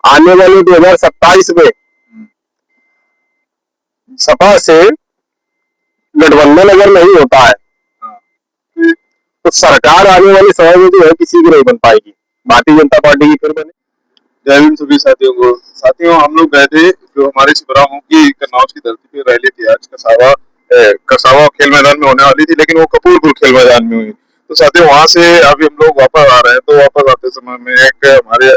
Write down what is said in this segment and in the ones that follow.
आने वाले 2027 में सपा से गठबंधन अगर नहीं होता है तो सरकार आने वाले समय में जो है किसी की नहीं बन पाएगी, भारतीय जनता पार्टी की फिर बने। जय हिंद सभी साथियों को। साथियों, हम लोग गए थे जो हमारे छिबरामऊ की कन्नौज की धरती पे रैली थी आज कसावा खेल मैदान में होने वाली थी, लेकिन वो कपूरपुर खेल मैदान में हुई। तो साथियों, वहां से अभी हम लोग वापस आ रहे हैं। तो वापस आते समय में एक हमारे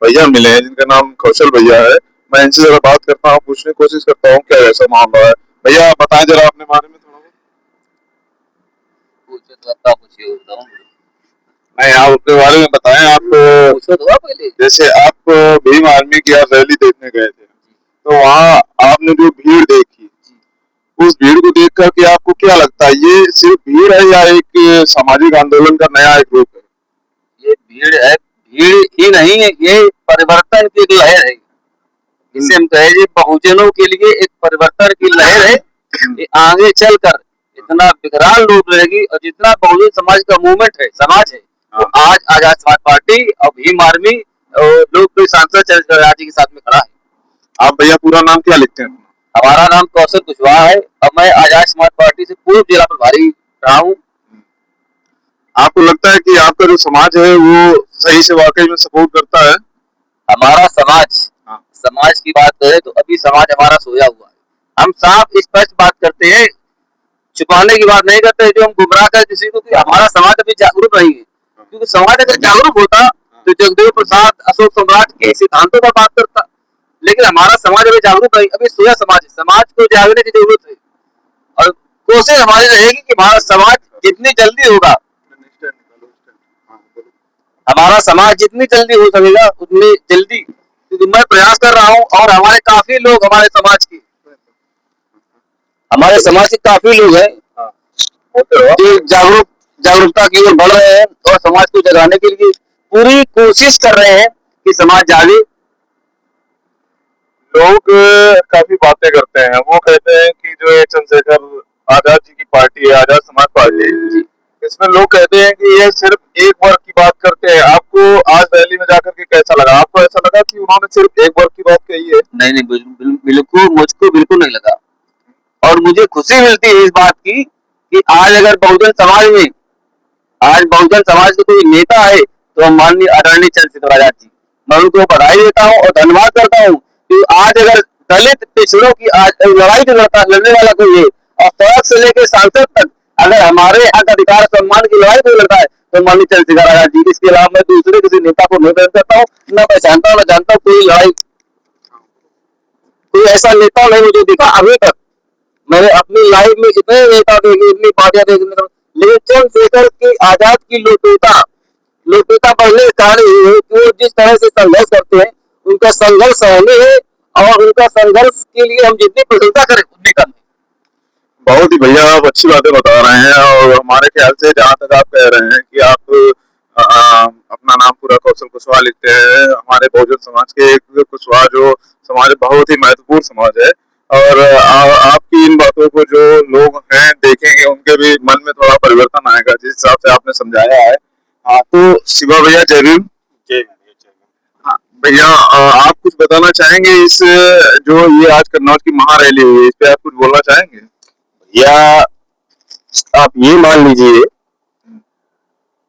भैया मिले हैं जिनका नाम कौशल भैया है। मैं इनसे जरा बात करता हूँ, पूछने की कोशिश करता हूँ क्या ऐसा मामला है। भैया बताएं जरा अपने बारे में थोड़ा बहुत। नहीं, आप अपने बारे में बताएं। आप पहले जैसे आप भीम आर्मी की आप रैली देखने गए थे, तो वहाँ आपने जो भीड़ देखी, उस भीड़ को देख करके आपको क्या लगता है, ये सिर्फ भीड़ है या एक सामाजिक आंदोलन का नया एक रूप है? ये भीड़ है, भीड़ ही नहीं है, ये परिवर्तन की लहर है। जिसे हम कहे बहुजनों के लिए एक परिवर्तन की लहर है। ये आगे चलकर इतना विकराल रूप लेगी, और जितना बहुजन समाज का मूवमेंट है, समाज है, तो आज आजाद समाज पार्टी और भीम आर्मी और लोग सांसद चंद्रशेखर आजाद जी के साथ में खड़ा है। आप भैया पूरा नाम क्या लिखते हैं? हमारा नाम कौशल कुशवाहा है और मैं आजाद समाज पार्टी से पूर्व जिला प्रभारी रहा हूँ। आपको लगता है कि आपका जो समाज है वो सही से वाकई में सपोर्ट करता है? हमारा समाज की बात करें तो अभी समाज हमारा सोया हुआ है। हम साफ स्पष्ट बात करते हैं, छुपाने की बात नहीं करते जो हम गुमराह कर किसी को, कि हमारा समाज अभी जागरूक नहीं है। क्योंकि समाज अगर जागरूक होता तो जगदेव प्रसाद, अशोक सम्राट के सिद्धांतों पर बात करता, लेकिन हमारा समाज अभी जागरूक नहीं, अभी सोया समाज है। समाज को जागने की जरूरत है और कोशिश हमारी रहेगी कि हमारा समाज जितनी जल्दी होगा, हमारा समाज जितनी जल्दी हो सकेगा उतनी जल्दी, क्योंकि मैं प्रयास कर रहा हूँ और हमारे काफी लोग, हमारे समाज के काफी लोग हैं जो जागरूकता की ओर बढ़ रहे हैं और समाज को जगाने के लिए पूरी कोशिश कर रहे हैं कि समाज जागे। लोग काफी बातें करते हैं, वो कहते हैं कि जो ये चंद्रशेखर आजाद जी की पार्टी है, आजाद समाज पार्टी, इसमें लोग कहते हैं कि ये सिर्फ एक वर्ग की बात करते हैं। आपको आज रैली में जाकर के कैसा लगा? आपको ऐसा लगा कि उन्होंने सिर्फ एक वर्ग की बात कही है? नहीं, मुझको बिल्कुल नहीं लगा। और मुझे खुशी मिलती है इस बात की कि आज अगर बहुजन समाज के कोई नेता है तो हम माननीय आदरणीय चंद्रशेखर आजाद जी, मैं उनको बधाई देता हूँ और धन्यवाद करता हूँ कि आज अगर दलित पिछड़ों की आज लड़ाई लड़ने वाला कोई है और सड़क से लेकर सांसद तक अगर हमारे यहाँ का अधिकार सम्मान की लड़ाई कोई लड़ता है तो माननीय चंद्रशेखर आजाद जी। इसके अलावा मैं दूसरे किसी नेता को नहीं पहचान करता हूँ, न पहचानता हूँ, न जानता हूँ। कोई लड़ाई, कोई ऐसा नेता नहीं मुझे दिखा अभी तक। मैंने अपनी लाइफ में इतने नेता देखे, इतनी पार्टियां देखी, लेकिन चंद्रशेखर की आजाद की लोकप्रियता बढ़ने कारण ये है कि वो जिस तरह से संघर्ष करते हैं, उनका संघर्ष सराहनीय है और उनका संघर्ष के लिए हम जितनी प्रशंसा करें उतनी कम है। बहुत ही भैया आप अच्छी बातें बता रहे हैं, और हमारे ख्याल से जहाँ तक आप कह रहे हैं कि आप अपना नाम पूरा कौशल कुशवाहा लिखते हैं, हमारे बहुजन समाज के एक कुशवाहा जो समाज बहुत ही महत्वपूर्ण समाज है, और आपकी इन बातों को जो लोग हैं देखेंगे उनके भी मन में थोड़ा परिवर्तन आएगा जिस हिसाब से आपने समझाया है। तो शिवा भैया जय भीम। हाँ भैया, आप कुछ बताना चाहेंगे इस जो ये आज कन्नौज की महारैली हुई है, इस पे आप कुछ बोलना चाहेंगे? या आप ये मान लीजिए,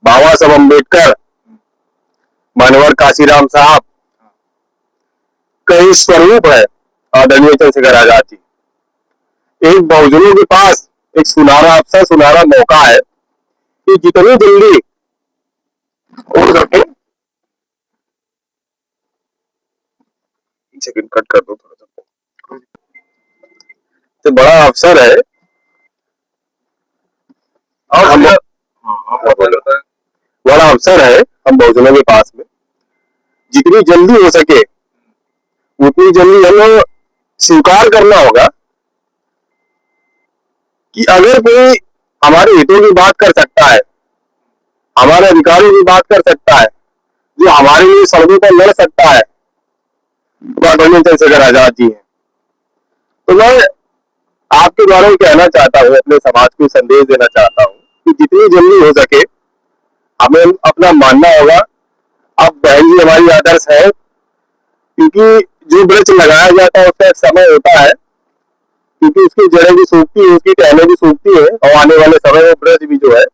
बाबा साहब अम्बेडकर, मानवर काशीराम साहब कई स्वरूप है आदरणीय चंद्रशेखर आजाद जी। एक बहुजनों के पास एक सुनहरा अवसर, सुनहरा मौका है कि जितनी जल्दी हो सके, सेकंड कट कर दो थोड़ा सा, तो बड़ा अवसर है और हम बड़ा अवसर है हम बहुजनों के पास में, जितनी जल्दी हो सके उतनी जल्दी हमें स्वीकार करना होगा कि अगर कोई हमारे हितों की बात कर सकता है, हमारे अधिकारों की बात कर सकता है, जो हमारे लिए सड़कों पर लड़ सकता है, तो आदरणीय चंद्रशेखर आजाद जी हैं। तो मैं आपके द्वारा कहना चाहता हूँ, अपने समाज को संदेश देना चाहता हूँ कि जितनी जल्दी हो सके हमें अपना मानना होगा। अब बहन जी हमारी आदर्श है कि क्योंकि जो वृक्ष लगाया जाता है उसका एक समय होता है, क्योंकि उसकी जड़ें भी सूखती है, उसकी टहनियां भी सूखती है, और आने वाले समय में वृक्ष भी जो है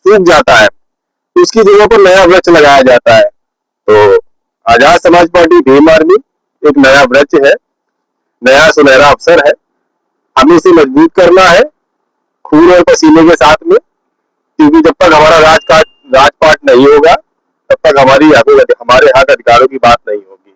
सूख जाता है, उसकी जगह पर नया वृक्ष लगाया जाता है। तो आजाद समाज पार्टी भीम आर्मी एक नया वृक्ष है, नया सुनहरा अवसर है, हमें इसे मजबूत करना है खून और पसीने के साथ में, क्योंकि जब तक हमारा राजपाट नहीं होगा तब तक हमारे हक अधिकारों की बात नहीं होगी।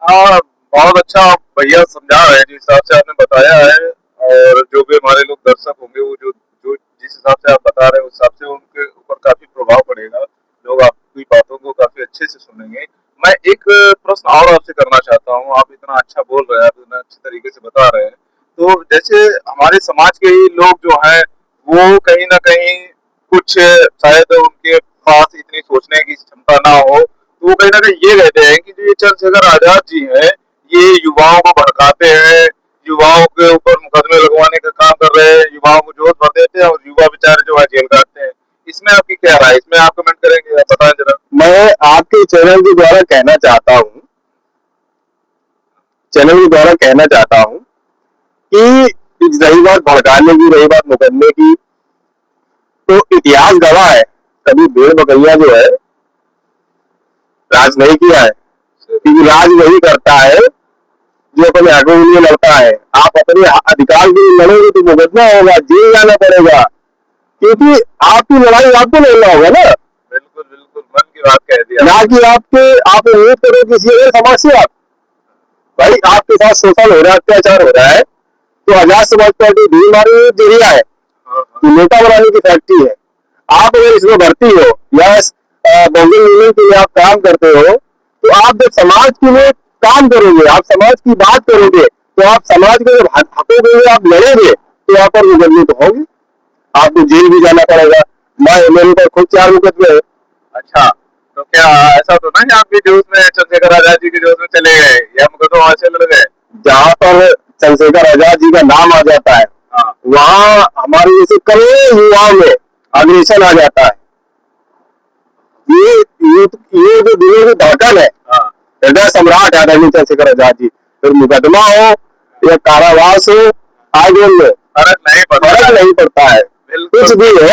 हाँ, बहुत अच्छा भैया समझा रहे हैं जिस हिसाब से आपने बताया है, और जो भी हमारे लोग दर्शक होंगे वो जो जो जिस हिसाब से आप बता रहे हैं उस हिसाब से उनके ऊपर काफी प्रभाव पड़ेगा, लोग आपकी बातों को काफी अच्छे से सुनेंगे। मैं एक प्रश्न और आपसे करना चाहता हूँ, आप इतना अच्छा बोल रहे हैं, आप इतना अच्छे तरीके से बता रहे हैं, तो जैसे हमारे समाज के ही लोग जो हैं वो कहीं ना कहीं कुछ शायद उनके पास इतनी सोचने की क्षमता ना हो, तो वो कहीं ना कहीं ये कहते हैं कि जो ये चंद्रशेखर आजाद जी हैं ये युवाओं को भड़काते हैं, युवाओं के ऊपर मुकदमे लगवाने का काम कर रहे हैं, युवाओं को जोश भर देते हैं और युवा बेचारे जो है जेल काटते हैं। इसमें आपकी क्या राय है? इसमें आप कमेंट करेंगे, आप बताएं जरा। मैं आपके चैनल के द्वारा कहना चाहता हूँ कि रही बात भड़काने की, रही बात मुकदमे की, तो इतिहास गवाह है कभी भेड़ बकरिया जो है राज नहीं किया है, क्योंकि राज वही करता है जो अपने हकों के लिए लड़ता है। आप अपने अधिकार के लिए लड़ोगे तो मुकदमा होगा, जेल जाना पड़ेगा, क्योंकि आपकी लड़ाई आपको लड़ना होगा ना। बिल्कुल बिल्कुल, मन की बात कह दिया, ना कि आप उम्मीद करो किसी अगर समाज से आप भाई आपके साथ शोषण हो रहा है, अत्याचार हो रहा है, तो आजाद समाज पार्टी भीम आर्मी जरिया है, नेता बनाने की फैक्ट्री है। आप अगर इसमें भर्ती हो या बहुजन यूनियन के लिए आप काम करते हो, तो आप जब समाज के लिए काम करोगे, आप समाज की बात करोगे, तो आप समाज के जब हकों के लिए आप लड़ोगे तो आप पर मुकदमे तो होंगे, आपको जेल भी जाना पड़ेगा। मेरे पर खुद 4 मुकदमे है। अच्छा, तो क्या ऐसा तो नहीं आप भी जोश में चंद्रशेखर आजाद जी के जोश में चले गए या मुकदमा वहां से लड़ गए? जहाँ पर चंद्रशेखर आजाद जी का नाम आ जाता है, हाँ, वहाँ हमारे जैसे करोड़ों युवाओं में अग्रेशन आ जाता है। ये जो दिलों की धड़कन है, हाँ, हृदय सम्राट है आदरणीय चंद्रशेखर आजाद जी, फिर मुकदमा हो या कारावास हो, आगे में फर्क नहीं पड़ता है, कुछ भी हो।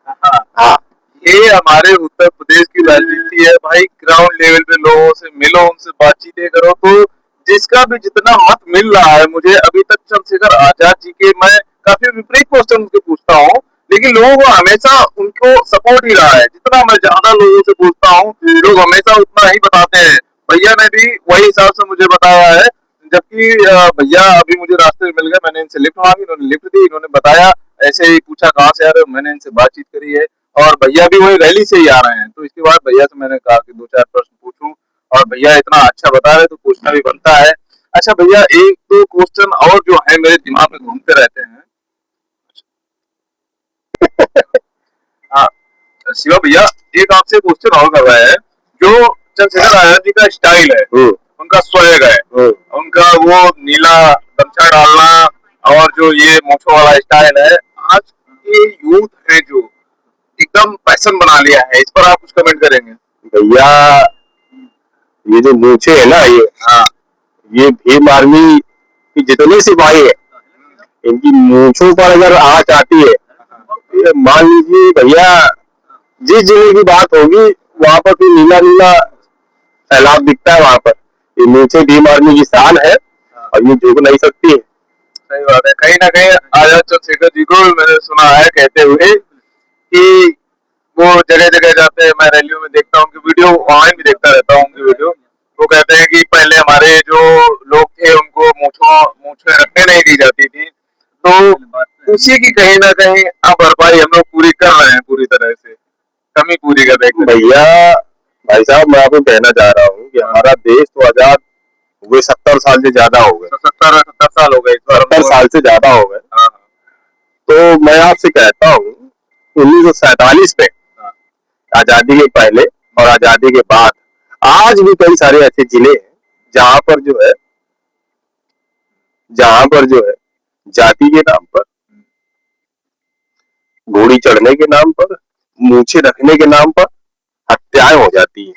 हाँ, हाँ, ये हमारे उत्तर प्रदेश की राजनीति है भाई। ग्राउंड लेवल पे लोगों से मिलो, उनसे बातचीतें करो, तो जिसका भी जितना मत मिल रहा है, मुझे अभी तक चंद्रशेखर आजाद जी के मैं काफी विपरीत क्वेश्चन उनसे पूछता हूँ, लेकिन लोगों को हमेशा उनको सपोर्ट ही रहा है। जितना मैं ज्यादा लोगों से पूछता हूँ लोग हमेशा उतना ही बताते हैं। भैया ने भी वही हिसाब से मुझे बताया है, जबकि भैया अभी मुझे रास्ते में मिल गए, मैंने इनसे लिफ्ट मांगी, इन्होंने लिफ्ट दी, इन्होंने बताया, ऐसे ही पूछा कहाँ से आ रहे हो, मैंने इनसे बातचीत करी है, और भैया भी वही रैली से ही आ रहे हैं। तो इसके बाद भैया से मैंने कहा कि 2-4 प्रश्न पूछूं, और भैया इतना अच्छा बता रहे तो पूछना भी बनता है। अच्छा भैया, 1-2 क्वेश्चन और जो है मेरे दिमाग में घूमते रहते हैं। हाँ, शिवा भैया, एक आपसे क्वेश्चन और कर रहे हैं, जो चंद्रशेखर आजाद जी का स्टाइल है, उनका स्वैग है, उनका वो नीला गमछा डालना और जो ये मूंछों वाला स्टाइल है, आज के यूथ है जो एकदम पैशन बना लिया है, इस पर आप कुछ कमेंट करेंगे? भैया ये जो मूछे है ना, हाँ, ये भीम आर्मी की जितने सिपाही है, इनकी मूछों पर अगर आँच आती है, ये मान लीजिए भैया जिस जिले की बात होगी वहां पर फिर नीला नीला सैलाब दिखता है। वहां पर ये मूछे भीम आर्मी की शान है और ये झुक नहीं सकती है। सही बात है। कहीं ना कहीं आजाद चंद्रशेखर जी को मैंने सुना है कहते हुए कि वो जगह जगह जाते हैं, मैं रैलियों में देखता हूँ, उनकी वीडियो ऑनलाइन भी देखता रहता हूँ उनकी वीडियो। वो कहते हैं कि पहले हमारे जो लोग थे उनको मूछें रखने नहीं दी जाती थी, तो उसी की कहीं ना कहीं अब भरपाई हम लोग पूरी कर रहे हैं, पूरी तरह से कमी पूरी कर रहे हैं। भैया भाई साहब, मैं आपको कहना चाह रहा हूँ कि हमारा देश तो आजाद हुए 70 साल से ज्यादा हो गए, 70 साल हो गए, 70 साल से ज्यादा हो गए। हाँ, तो मैं आपसे कहता हूँ 1947 में आजादी के पहले और आजादी के बाद आज भी कई सारे ऐसे जिले हैं जहां पर जो है जाति के नाम पर, घोड़ी चढ़ने के नाम पर, मूछें रखने के नाम पर हत्याएं हो जाती है।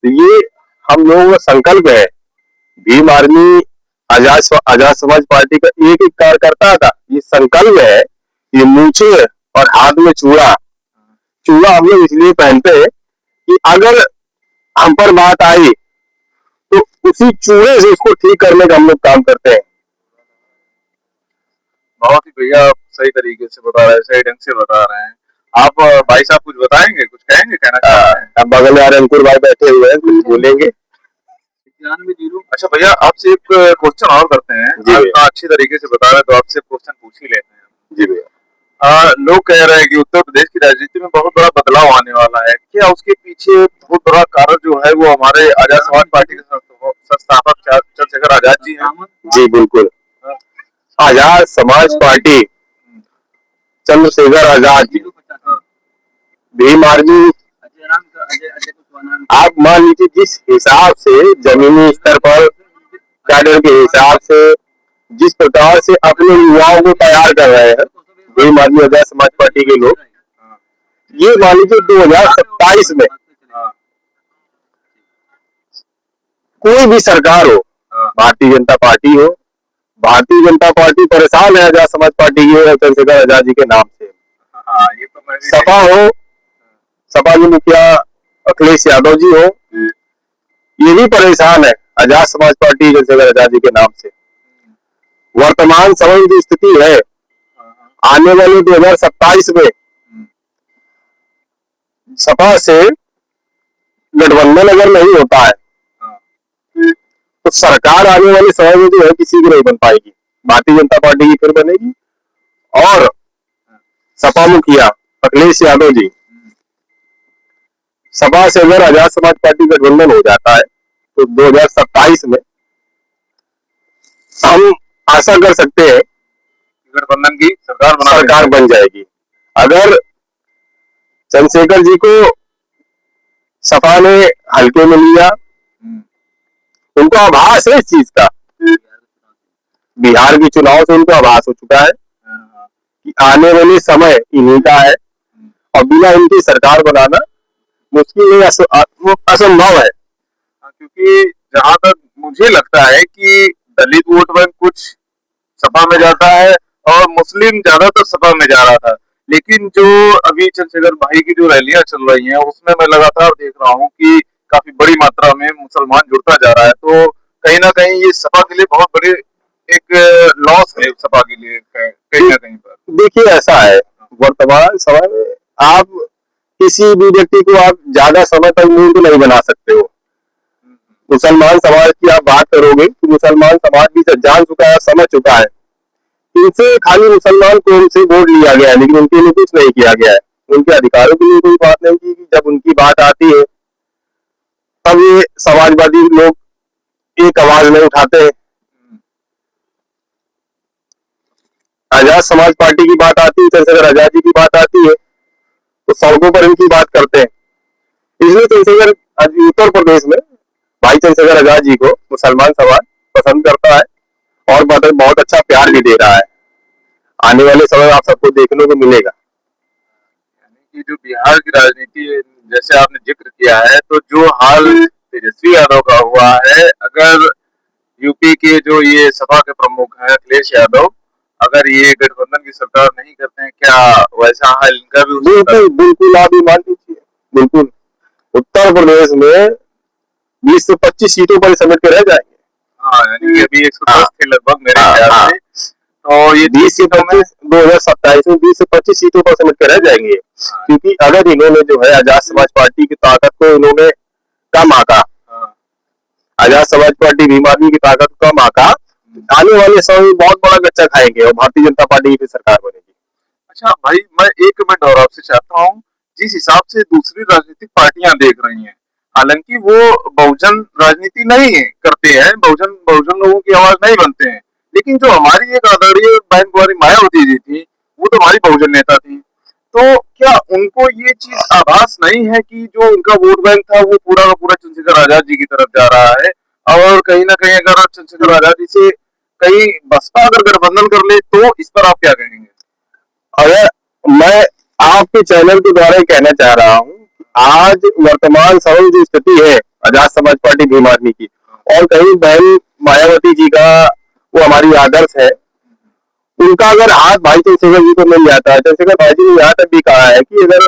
तो ये हम लोगों का संकल्प है। भीम आर्मी आजाद समाज पार्टी का एक एक कार्यकर्ता था। ये संकल्प है, ये मूछे और हाथ में चूड़ा हम लोग इसलिए पहनते हैं कि अगर हम पर बात आई तो उसी चूड़े से उसको ठीक करने का हम लोग काम करते हैं। बहुत ही भैया आप सही तरीके से बता रहे हैं, सही ढंग से बता रहे हैं। आप भाई साहब कुछ बताएंगे, कुछ कहेंगे, कहना चाहते हैं? अब बगल में अंकुर भाई बैठे हुए हैं, कुछ बोलेंगे। अच्छा भैया, आपसे एक क्वेश्चन और करते हैं। जी आप भैया। अच्छी तरीके से बता रहे हैं तो आपसे क्वेश्चन पूछ ही लेते हैं। जी भैया। लोग कह रहे हैं कि उत्तर प्रदेश की राजनीति में बहुत बड़ा बदलाव आने वाला है। क्या उसके पीछे बहुत बड़ा कारण जो है वो हमारे आजाद समाज पार्टी के संस्थापक चंद्रशेखर आजाद जी हैं? जी बिल्कुल। आजाद समाज पार्टी, चंद्रशेखर आजाद जी, भीम आर्मी, आप मान लीजिए जिस हिसाब से जमीनी स्तर पर कैडर के हिसाब से जिस प्रकार से अपने युवाओं को तैयार कर रहे हैं भीम आर्मी आजाद समाज पार्टी के लोग, ये मान लीजिए 2027 में कोई भी सरकार हो, भारतीय जनता पार्टी हो, भारतीय जनता पार्टी परेशान है आजाद समाज पार्टी की और चंद्रशेखर आजाद जी के नाम से। ये तो मैं भी सपा हो, सपा के मुखिया अखिलेश यादव जी हो, ये भी परेशान है आजाद समाज पार्टी चंद्रशेखर आजाद जी के नाम से। वर्तमान समय की स्थिति है, आने वाले 2027 में सपा से गठबंधन अगर नहीं होता है तो सरकार आने वाले समय में जो है किसी की नहीं बन पाएगी। भारतीय जनता पार्टी की फिर बनेगी और सपा मुखिया अखिलेश यादव जी, सपा से अगर आजाद समाज पार्टी गठबंधन हो जाता है तो 2027 में हम आशा कर सकते हैं गठबंधन की सरकार बन जाएगी। अगर चंद्रशेखर जी को सपा ने हल्के में लिया, उनको आभास है इस चीज का, बिहार के चुनाव से उनको आभास हो चुका है कि आने वाले समय इन्हीं का है और बिना इनकी सरकार बनाना मुश्किल नहीं, असंभव है। क्योंकि जहां तक मुझे लगता है कि दलित वोट बैंक कुछ सपा में जाता है और मुस्लिम ज्यादातर सपा में जा रहा था, लेकिन जो अभी चंद्रशेखर भाई की जो रैलियां चल रही हैं उसमें मैं लगातार देख रहा हूँ कि काफी बड़ी मात्रा में मुसलमान जुड़ता जा रहा है। तो कहीं ना कहीं ये सपा के लिए बहुत बड़े एक लॉस है, सपा के लिए कहीं ना कहीं पर। देखिए ऐसा है, वर्तमान समय में आप किसी भी व्यक्ति को आप ज्यादा समय तक मूर्ख नहीं बना सकते हो। मुसलमान समाज की आप बात करोगे तो मुसलमान समाज भी जान चुका है, समझ चुका है, इनसे खाली मुसलमान कौम से वोट लिया गया है लेकिन उनके लिए कुछ नहीं किया गया है, उनके अधिकारों के लिए कोई बात नहीं की। जब उनकी बात आती है तब ये समाजवादी लोग एक आवाज नहीं उठाते हैं। आजाद समाज पार्टी की बात आती है, चंद्रशेखर आजाद जी की बात आती है तो सड़कों पर इनकी बात करते हैं। इसलिए चंद्रशेखर उत्तर प्रदेश में भाई चंद्रशेखर आजाद जी को मुसलमान समाज पसंद करता है और बहुत अच्छा प्यार भी दे रहा है। आने वाले समय आप सबको देखने को मिलेगा। यानी कि जो बिहार की राजनीति जैसे आपने जिक्र किया है, तो जो हाल तेजस्वी यादव का हुआ है, अगर यूपी के जो ये सपा के प्रमुख हैं अखिलेश यादव, अगर ये गठबंधन की सरकार नहीं करते हैं, क्या वैसा हाल इनका भी? बिल्कुल बिल्कुल, आप ये मान लीजिए, बिल्कुल उत्तर प्रदेश में 20 से 25 सीटों पर समेट के रह जाएंगे। हाँ, यानी कि अभी 110 थे लगभग मेरे ख्याल से, तो ये 20 से 25 2027 में 20 से 25 सीटों पर समेट के रह जाएंगे। क्योंकि अगर इन्होंने जो है आजाद समाज पार्टी की ताकत को इन्होंने कम आका, आजाद समाज पार्टी भीम आर्मी की ताकत को कम आका, आने वाले समय में बहुत बड़ा गच्चा खाएंगे और भारतीय जनता पार्टी की सरकार बनेगी। अच्छा भाई, मैं एक मिनट और आपसे चाहता हूँ, जिस हिसाब से दूसरी राजनीतिक पार्टियां देख रही हैं, हालांकि वो बहुजन राजनीति नहीं करते हैं, बहुजन लोगों की आवाज नहीं बनते हैं, लेकिन जो हमारी एक आदरणीय बहन कुंवारी मायावती जी थी, वो तो हमारी बहुजन नेता थी। तो क्या उनको ये चीज आभास नहीं है कि जो उनका वोट बैंक था वो पूरा का पूरा चंद्रशेखर आजाद जी की तरफ जा रहा है? और कहीं ना कहीं अगर चंद्रशेखर आजाद जी से कहीं बसपा अगर गठबंधन कर ले तो इस पर आप क्या कहेंगे? अगर मैं आपके चैनल के द्वारा कहना चाह रहा हूँ, आज वर्तमान समय जो स्थिति है आजाद समाज पार्टी भीम आर्मी की। और कहीं बहन मायावती जी का वो हमारी आदर्श है, उनका अगर हाथ भाई चंद्रशेखर जी को मिल जाता है, चंद्रशेखर भाई जी ने यहाँ तक भी कहा है कि अगर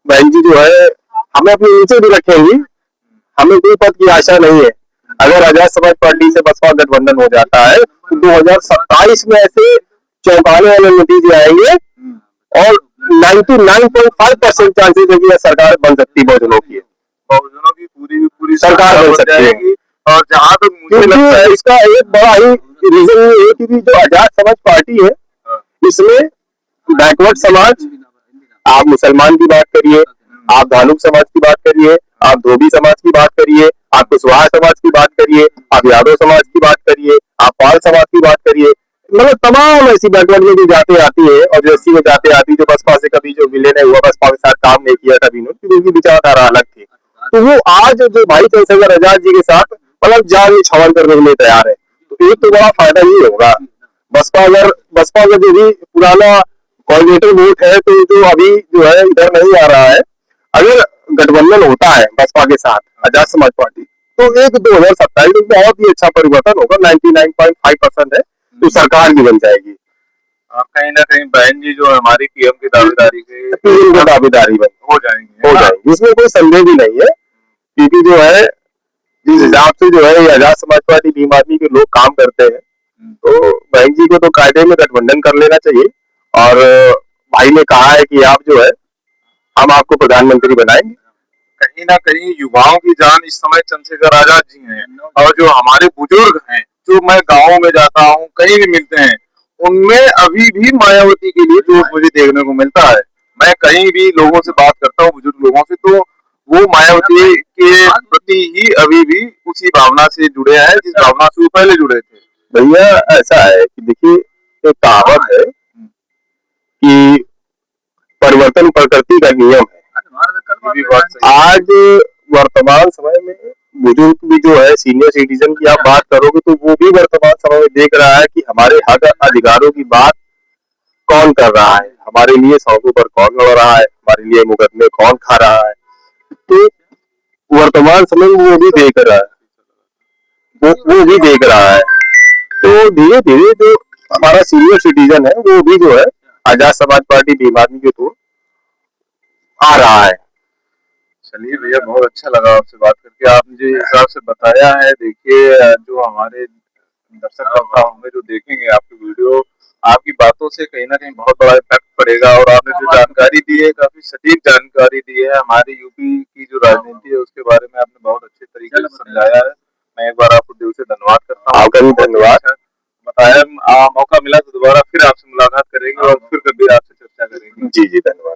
बहन जी जो है हमें अपने नीचे भी रखेंगी, हमें कोई पद की आशा नहीं है। अगर आजाद समाज पार्टी से बसपा गठबंधन हो जाता है तो 2027 में ऐसे चौंकाने वाले नतीजे आएंगे और 99.5% चांसेस है कि यह सरकार बन सकती है बहुजनों की। बहुजनों की पूरी सरकार बन सकती है। और जहां तक मुझे लगता है इसका एक बड़ा ही रीजन ये है कि जो आजाद समाज पार्टी है इसमें बैकवर्ड समाज, आप मुसलमान की बात करिए, आप धानुक समाज की बात करिए, आप धोबी समाज की बात करिए, आप कुशवाहा समाज की बात करिए, आप यादव समाज की बात करिए, आप पाल समाज की बात करिए, मतलब तमाम ऐसी बैकवर्ड में जो जाते आती है और जो एससी में जाते आती है, जो बसपा से कभी जो विलय नहीं हुआ, बसपा के साथ काम नहीं किया कभी ने, क्योंकि उनकी विचारधारा अलग थी। तो वो आज जो भाई चंद्रशेखर आजाद जी के साथ मतलब जान निछावर करने के लिए तैयार है। तो एक तो बड़ा फायदा ये होगा, बसपा अगर जो भी पुराना कोऑर्डिनेटर वोट है तो जो अभी जो है इधर नहीं आ रहा है, अगर गठबंधन होता है बसपा के साथ आजाद समाज पार्टी तो एक 2027 में बहुत ही अच्छा परिवर्तन होगा। 99.5% है तो सरकार भी बन जाएगी। कहीं ना कहीं बहन जी जो हमारी पीएम की दावेदारी दावेदारी हो जाएंगे, इसमें कोई संदेह भी नहीं है, क्योंकि जो है जिस हिसाब से जो है आजाद समाज पार्टी भीम आर्मी के लोग काम करते हैं, तो बहन जी को तो कायदे में गठबंधन कर लेना चाहिए। और भाई ने कहा है कि आप जो है हम आपको प्रधानमंत्री बनाएंगे। कहीं ना कहीं युवाओं की जान इस समय चंद्रशेखर आजाद जी हैं, और जो हमारे बुजुर्ग हैं, जो मैं गाँव में जाता हूँ कहीं भी मिलते हैं, उनमें अभी भी मायावती के लिए जो मुझे देखने को मिलता है। मैं कहीं भी लोगों से बात करता हूँ, बुजुर्ग लोगों से, तो वो मायावती के प्रति ही अभी भी उसी भावना से जुड़े हैं जिस भावना से वो पहले जुड़े थे। भैया ऐसा है कि देखिए एक कहावत है कि परिवर्तन प्रकृति का नियम है। आज वर्तमान समय में बुजुर्ग भी जो है सीनियर सिटीजन की आप बात करोगे तो वो भी वर्तमान समय में देख रहा है कि हमारे हक अधिकारों की बात कौन कर रहा है, हमारे लिए सड़कों पर कौन लड़ रहा है, हमारे लिए मुकदमे कौन खा रहा है। तो वर्तमान समय में वो भी देख रहा है, वो भी देख रहा है। तो धीरे धीरे जो हमारा सीनियर सिटीजन है वो भी जो है आजाद समाज पार्टी भीम आर्मी के थ्रू आ रहा है। चलिए भैया, बहुत अच्छा लगा आपसे बात करके। आपने जिस हिसाब से बताया है, देखिए जो हमारे दर्शक श्रोता होंगे जो देखेंगे आपकी वीडियो, आपकी बातों से कहीं ना कहीं बहुत बड़ा इफेक्ट पड़ेगा। और आपने जो जानकारी दी है, काफी सटीक जानकारी दी है। हमारे यूपी की जो राजनीति है उसके बारे में आपने बहुत अच्छे तरीके से समझाया है। मैं एक बार आपको दिल से धन्यवाद करता हूँ। आपका भी धन्यवाद। बताया, मौका मिला तो दोबारा फिर आपसे मुलाकात करेंगे और फिर कभी आपसे चर्चा करेंगे। जी जी, धन्यवाद।